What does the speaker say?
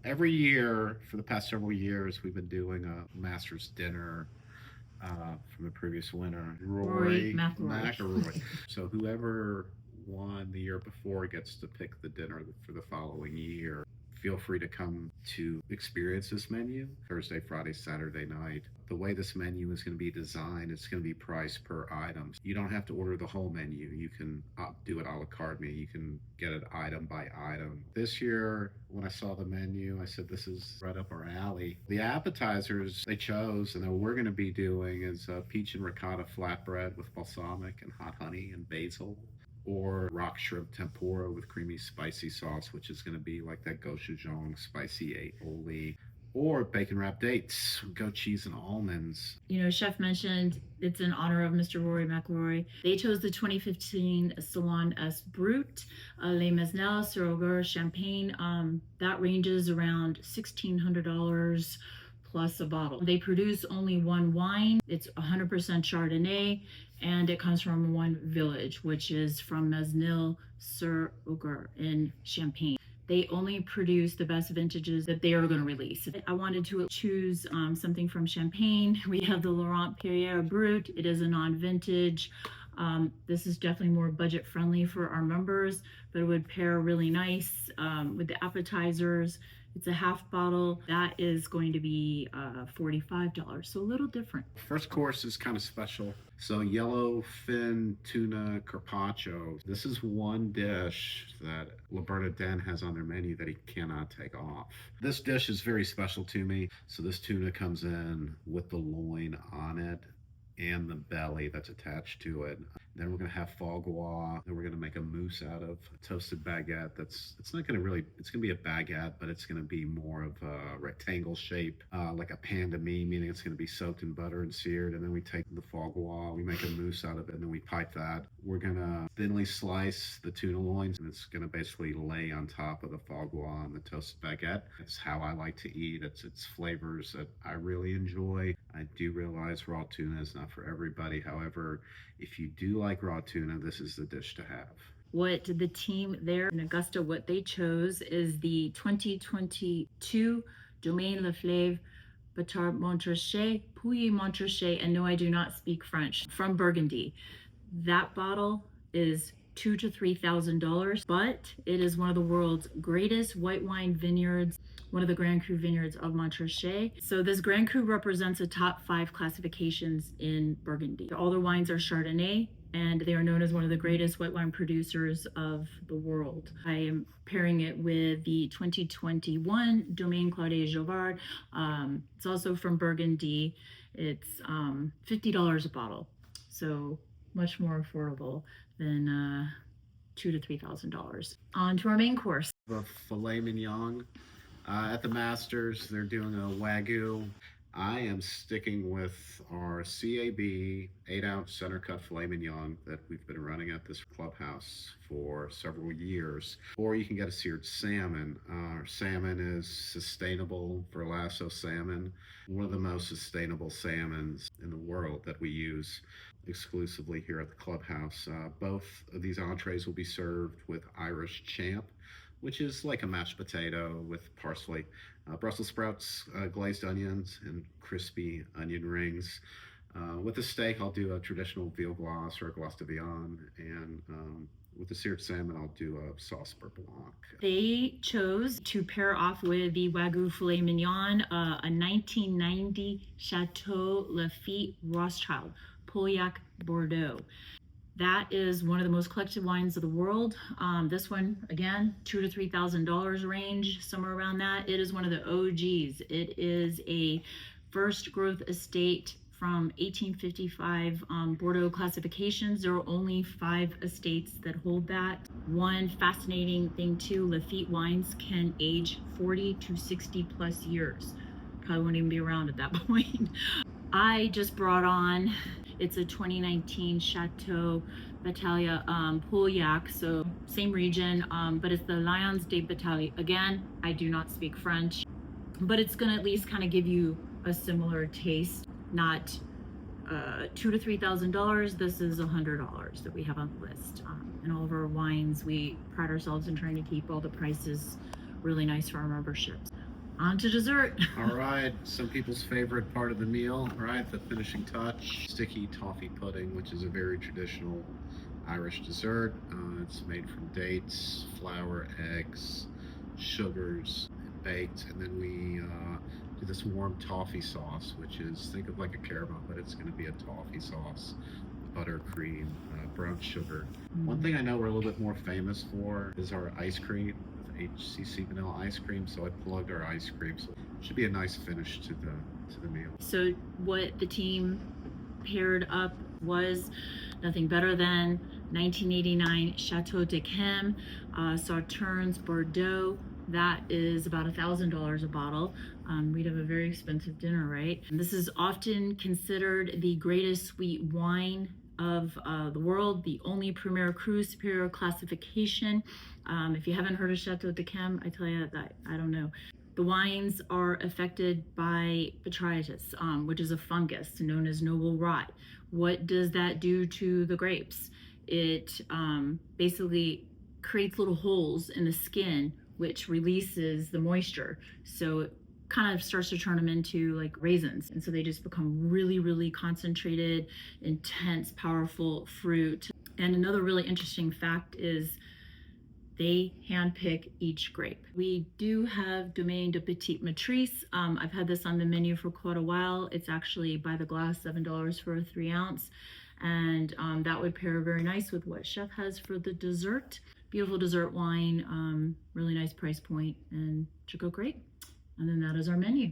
Every year for the past several years, we've been doing a master's dinner from the previous winner, Rory Roy McIlroy. McIlroy. So whoever won the year before gets to pick the dinner for the following year. Feel free to come to experience this menu Thursday, Friday, Saturday night. The way this menu is going to be designed, it's going to be priced per item. You don't have to order the whole menu. You can do it a la carte menu. You can get it item by item. This year, when I saw the menu, I said, this is right up our alley. The appetizers they chose and that we're going to be doing is peach and ricotta flatbread with balsamic and hot honey and basil, or rock shrimp tempura with creamy spicy sauce, which is going to be like that gochujang spicy aioli, or bacon wrapped dates, goat cheese and almonds. You know, Chef mentioned it's in honor of Mr. Rory McIlroy. They chose the 2015 Salon S Brut, Les Mesnil, Sirogeur Champagne. That ranges around $1,600 plus a bottle. They produce only one wine. It's 100% Chardonnay, and it comes from one village, which is from Mesnil-sur-Oger in Champagne. They only produce the best vintages that they are going to release. I wanted to choose something from Champagne. We have the Laurent Perrier Brut. It is a non-vintage. This is definitely more budget friendly for our members, but it would pair really nice with the appetizers. It's a half bottle. That is going to be $45, so a little different. First course is kind of special. So yellowfin tuna carpaccio. This is one dish that La Bernardin has on their menu that he cannot take off. This dish is very special to me. So this tuna comes in with the loin on it and the belly that's attached to it. Then we're gonna have foie gras. Then we're gonna make a mousse out of a toasted baguette. It's not gonna really, it's gonna be a baguette, but it's gonna be more of a rectangle shape, like a pain de mie, meaning it's gonna be soaked in butter and seared. And then we take the foie gras, we make a mousse out of it, and then we pipe that. We're gonna thinly slice the tuna loins, and it's gonna basically lay on top of the foie gras and the toasted baguette. It's how I like to eat. It's flavors that I really enjoy. I do realize raw tuna is not for everybody. However, if you do like raw tuna, this is the dish to have. What the team there in Augusta, what they chose is the 2022 Domaine Le Fleuve Batard Montrachet, Pouilly Montrachet, and no, I do not speak French, from Burgundy. That bottle is $2,000 to $3,000, but it is one of the world's greatest white wine vineyards, one of the Grand Cru vineyards of Montrachet. So this Grand Cru represents the top 5 classifications in Burgundy. All the wines are Chardonnay, and they are known as one of the greatest white wine producers of the world. I am pairing it with the 2021 Domaine Claude Jovard. It's also from Burgundy. It's $50 a bottle, so much more affordable than $2,000 to $3,000. On to our main course. The filet mignon. At the Masters, they're doing a Wagyu. I am sticking with our CAB 8-ounce center cut filet mignon that we've been running at this clubhouse for several years. Or you can get a seared salmon. Our salmon is sustainable Verlasso salmon, one of the most sustainable salmons in the world that we use exclusively here at the clubhouse. Both of these entrees will be served with Irish champ, which is like a mashed potato with parsley, Brussels sprouts, glazed onions, and crispy onion rings. With the steak, I'll do a traditional veal glace or a glace de viande, and with the seared salmon, I'll do a sauce beurre blanc. They chose to pair off with the Wagyu filet mignon, a 1990 Chateau Lafite Rothschild, Pauillac Bordeaux. That is one of the most collected wines of the world. This one, again, $2,000 to $3,000 range, somewhere around that. It is one of the OGs. It is a first growth estate from 1855 Bordeaux classifications. There are only 5 estates that hold that. One fascinating thing too, Lafite wines can age 40 to 60 plus years. Probably won't even be around at that point. I just brought on, it's a 2019 Chateau Battaglia Pauillac, so same region, but it's the Lions de Battaglia. Again, I do not speak French, but it's gonna at least kind of give you a similar taste. Not $2,000 to $3,000. This is $100 that we have on the list. And all of our wines, we pride ourselves in trying to keep all the prices really nice for our memberships. On to dessert. All right, some people's favorite part of the meal, right? The finishing touch, sticky toffee pudding, which is a very traditional Irish dessert. It's made from dates, flour, eggs, sugars, baked, and then we do this warm toffee sauce, which is, think of like a caramel, but it's going to be a toffee sauce. Butter, cream, brown sugar. One thing I know we're a little bit more famous for is our ice cream, with HCC vanilla ice cream. So I plugged our ice cream. So it should be a nice finish to the meal. So what the team paired up was nothing better than 1989 Chateau d'Yquem Sauternes Bordeaux. That is about $1,000 a bottle. We'd have a very expensive dinner, right? And this is often considered the greatest sweet wine of the world, the only Premier Cru superior classification. If you haven't heard of Chateau d'Yquem, I tell you that I don't know. The wines are affected by botrytis, which is a fungus known as noble rot. What does that do to the grapes? It basically creates little holes in the skin, which releases the moisture. So it kind of starts to turn them into like raisins. And so they just become really, really concentrated, intense, powerful fruit. And another really interesting fact is they handpick each grape. We do have Domaine de Petite Matrice. I've had this on the menu for quite a while. It's actually by the glass, $7 for a 3 ounce. And that would pair very nice with what Chef has for the dessert. Beautiful dessert wine, really nice price point, and should go great. And then that is our menu.